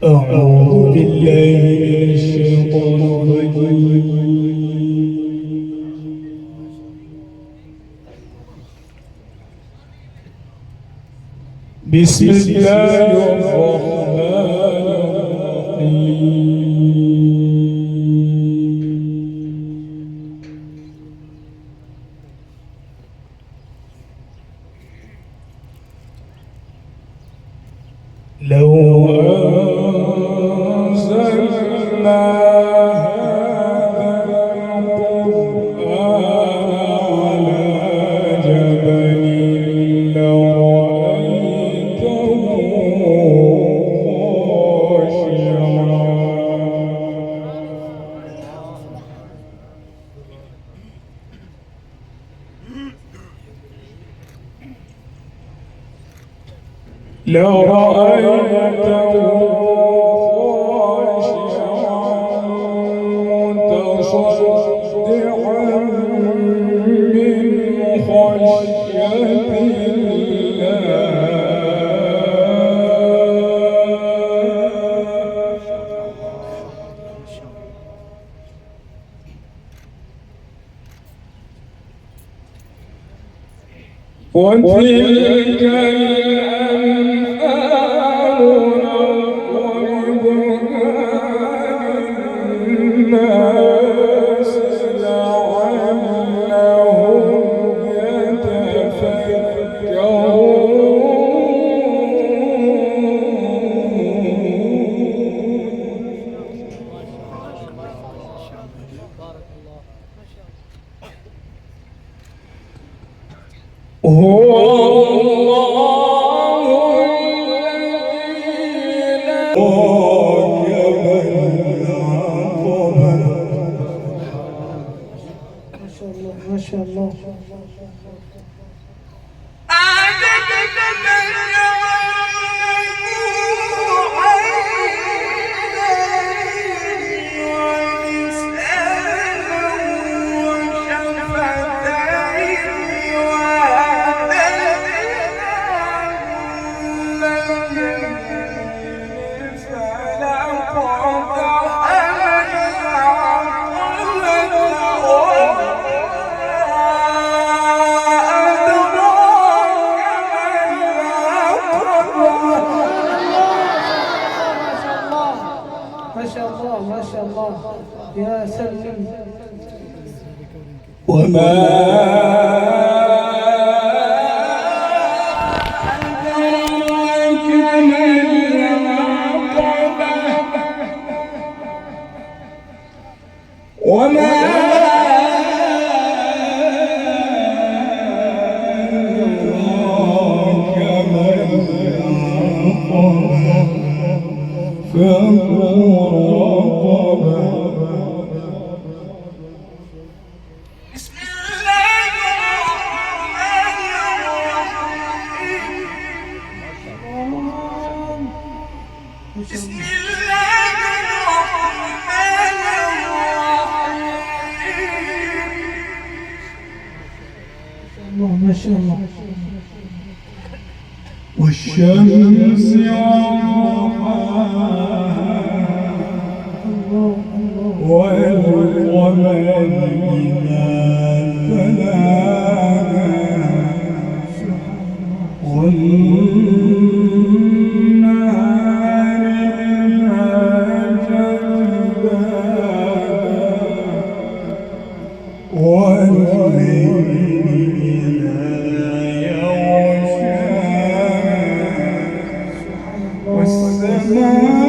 أعوذ بالله من الشيطان الرجيم. بسم الله الرحمن الرحيم. لو أنزلنا لرأيته خاشعا متصدعا من خشية الله. وتلك هو الله الذي ما شاء الله. ما شاء الله يا سلم. وما أدراك ما العقبة وما أدراك ما العقبة. بسم الله الرحمن الرحيم. بسم الله الرحمن الرحيم. ما شاء الله. والشمس والقمر إذا تلاها والنهار إذا جلاها والليل إذا يغشاها والسماء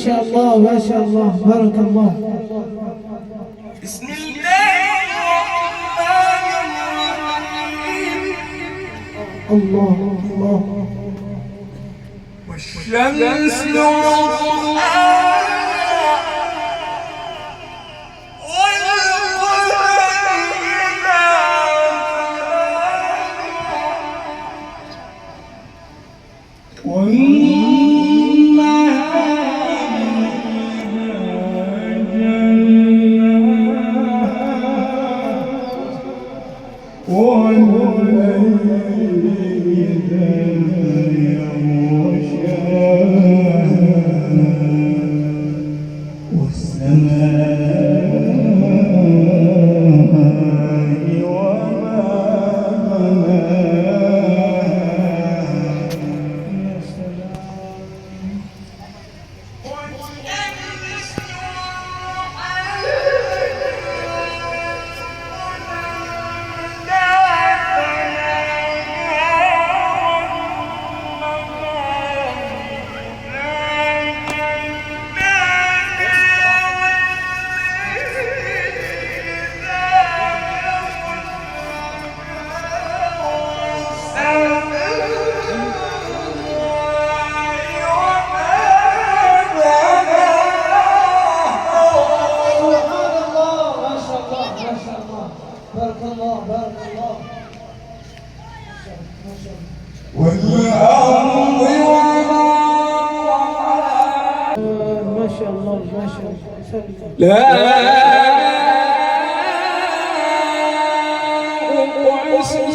شاء الله ما شاء الله بارك الله. بسم الله الرحمن الرحيم. الله الله. والشمس والضحاها لا أقسم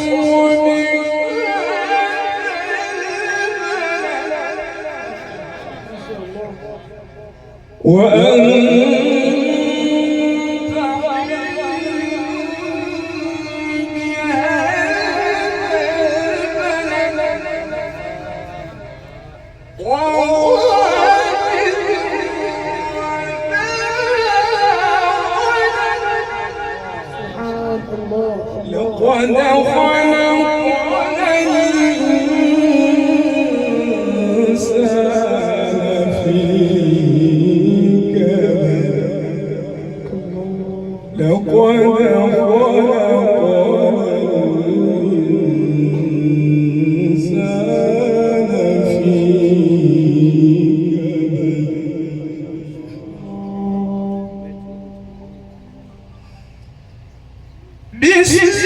لقد خلقنا الإنسان في كبد. لقد خلقنا الإنسان في كبد. بسم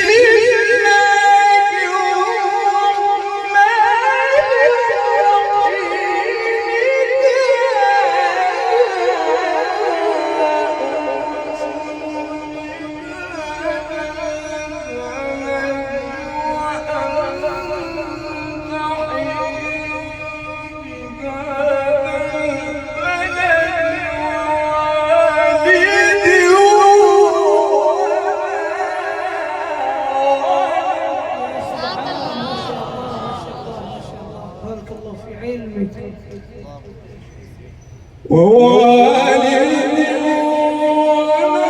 ووالد وما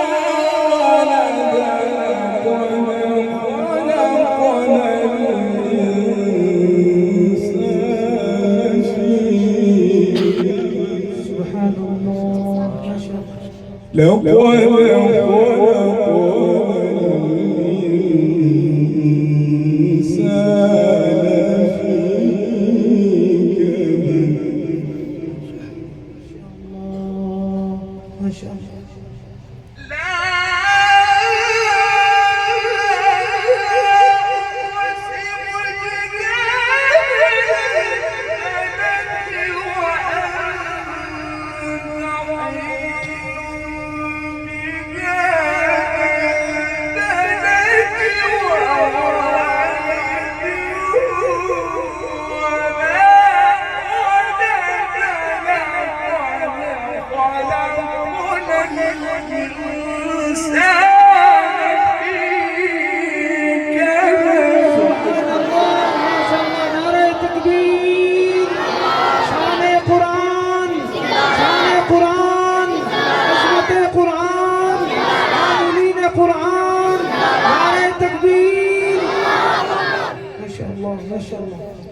ولد خلقنا الإنسان في سبحان الله ما شاء الله. لقد خلقنا ما شاء الله.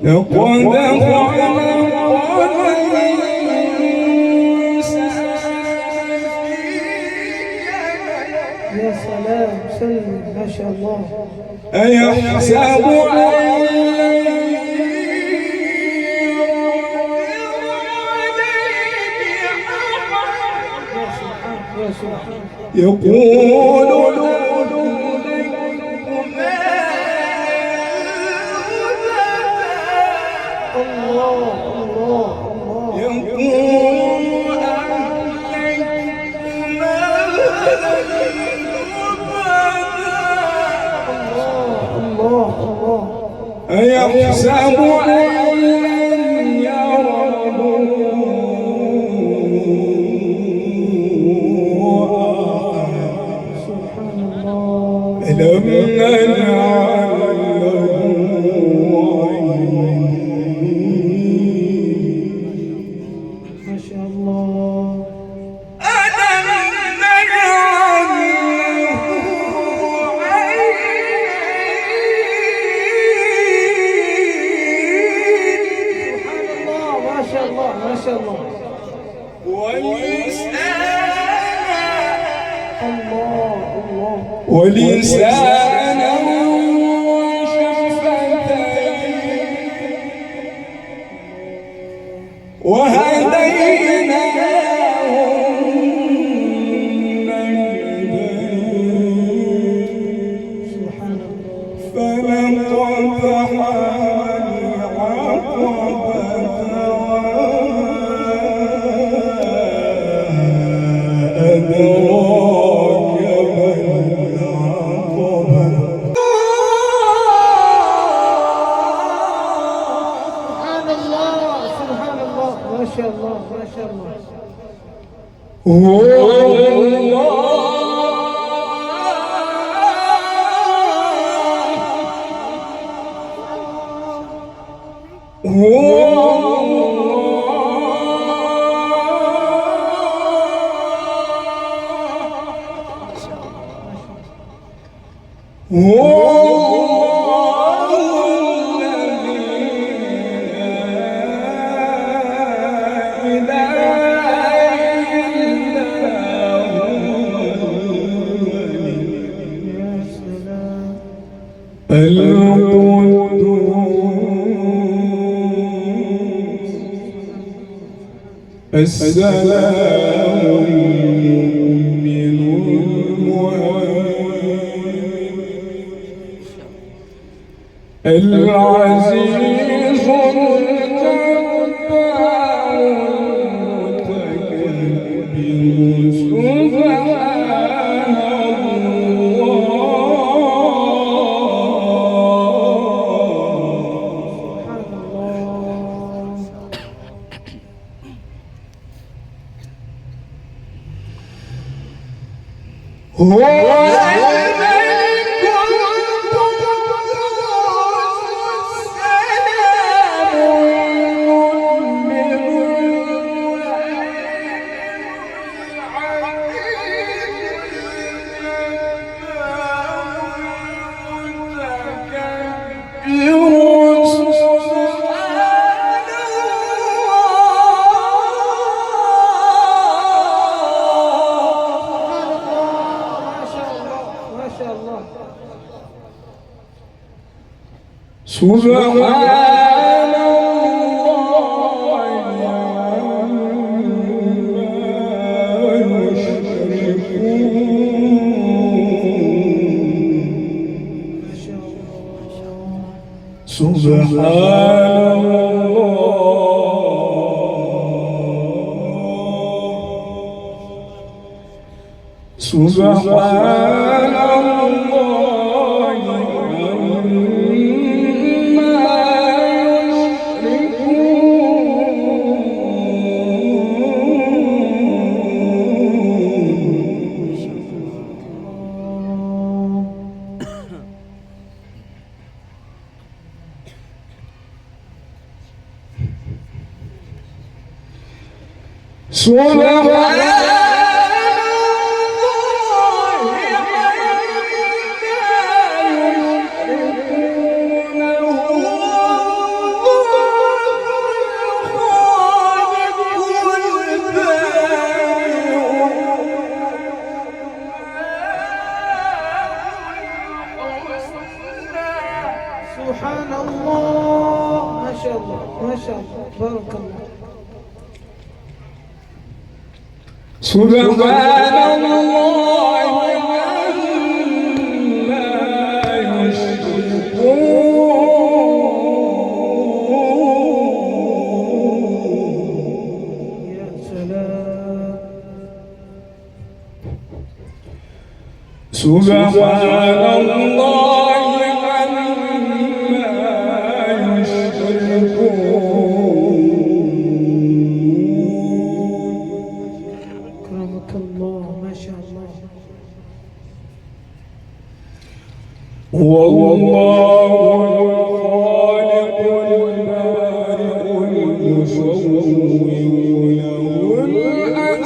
لقد خلقنا الإنسان شاء الله. أيحسب أن يا سبحان يقول أيحسب أن لم يره ألم نجعل له عينين ما شاء الله. ألم نجعل له ما شاء الله ما شاء الله. ولسانا وشفتين وهديناه النجدين سبحان الله. فلقتحم العقبة أدراك ما العقبة سبحان الله سبحان الله. ما شاء الله ما شاء الله. هو الله السلام المؤمن المهيمن العزيز الجبار المتكبر سبحان الله. هو الملك القدوس السلام المؤمن سبحان الله عما يشركون سبحان الله سبحان الله بارك الله. سبحان الله عما يشركون. يا سلام. سبحان الله عما يشركون. أكرمك الله، ما شاء الله. هو الله الخالق البارئ المصور له يسبح له ما في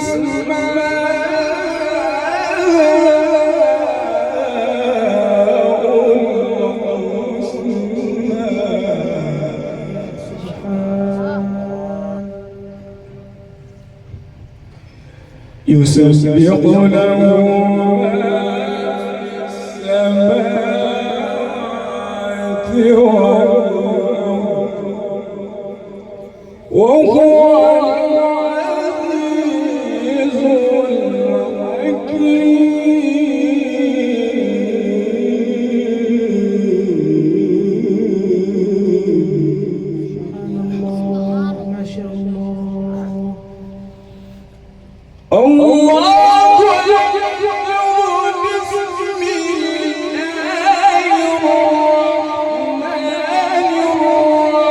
السماوات والأرض وهو العزيز الحكيم. سبحان الله، ما شاء الله. الله أكبر. بسم الله الرحمن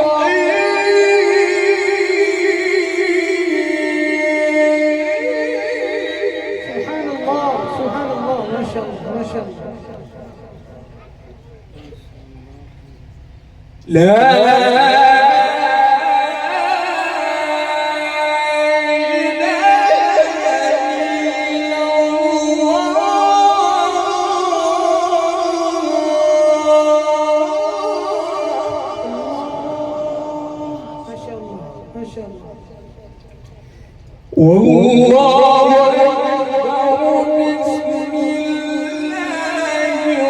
الرحيم. سبحان الله، سبحان الله، ما شاء الله، ما شاء الله. لا ما شاء الله، ما شاء الله. والله أكبر. بسم الله الرحمن الرحيم.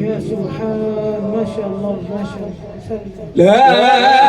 يا سبحان، ما شاء الله، ما شاء الله. سلم. لا